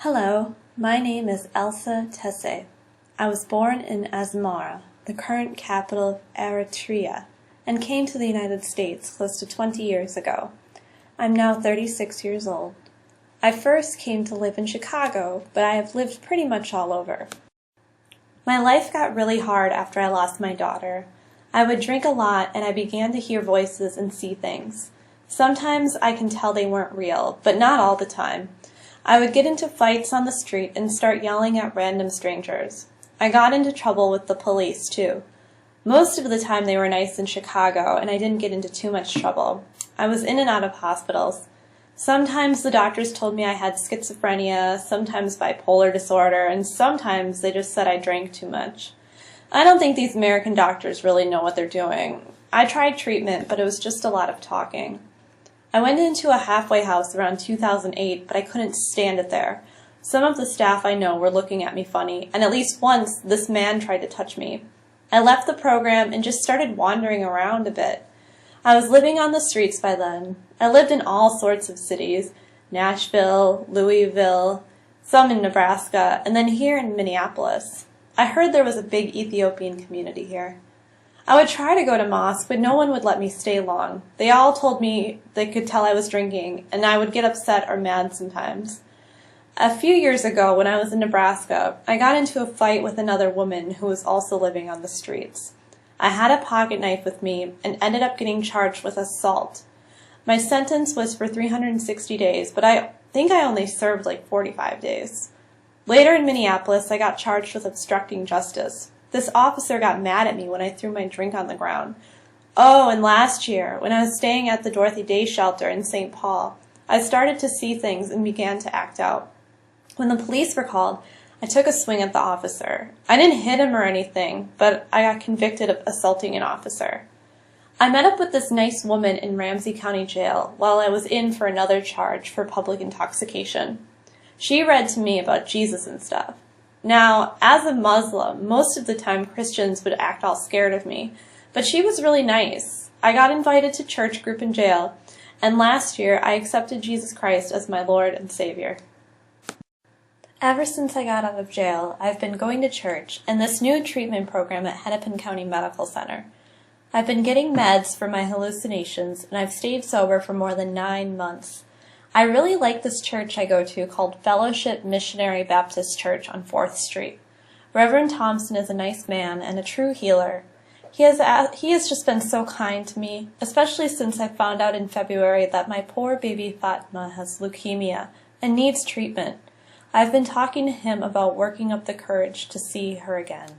Hello, my name is Elsa Tesai. I was born in Asmara, the current capital of Eritrea, and came to the United States close to 20 years ago. I'm now 36 years old. I first came to live in Chicago, but I have lived pretty much all over. My life got really hard after I lost my daughter. I would drink a lot and I began to hear voices and see things. Sometimes I can tell they weren't real, but not all the time. I would get into fights on the street and start yelling at random strangers. I got into trouble with the police, too. Most of the time they were nice in Chicago, and I didn't get into too much trouble. I was in and out of hospitals. Sometimes the doctors told me I had schizophrenia, sometimes bipolar disorder, and sometimes they just said I drank too much. I don't think these American doctors really know what they're doing. I tried treatment, but it was just a lot of talking. I went into a halfway house around 2008, but I couldn't stand it there. Some of the staff I know were looking at me funny, and at least once this man tried to touch me. I left the program and just started wandering around a bit. I was living on the streets by then. I lived in all sorts of cities, Nashville, Louisville, some in Nebraska, and then here in Minneapolis. I heard there was a big Ethiopian community here. I would try to go to mosque, but no one would let me stay long. They all told me they could tell I was drinking, and I would get upset or mad sometimes. A few years ago, when I was in Nebraska, I got into a fight with another woman who was also living on the streets. I had a pocket knife with me and ended up getting charged with assault. My sentence was for 360 days, but I think I only served like 45 days. Later in Minneapolis, I got charged with obstructing justice. This officer got mad at me when I threw my drink on the ground. Oh, and last year, when I was staying at the Dorothy Day shelter in St. Paul, I started to see things and began to act out. When the police were called, I took a swing at the officer. I didn't hit him or anything, but I got convicted of assaulting an officer. I met up with this nice woman in Ramsey County Jail while I was in for another charge for public intoxication. She read to me about Jesus and stuff. Now, as a Muslim, most of the time Christians would act all scared of me, but she was really nice. I got invited to church group in jail, and last year I accepted Jesus Christ as my Lord and Savior. Ever since I got out of jail, I've been going to church and this new treatment program at Hennepin County Medical Center. I've been getting meds for my hallucinations, and I've stayed sober for more than 9 months. I really like this church I go to called Fellowship Missionary Baptist Church on 4th Street. Reverend Thompson is a nice man and a true healer. He has just been so kind to me, especially since I found out in February that my poor baby Fatma has leukemia and needs treatment. I've been talking to him about working up the courage to see her again.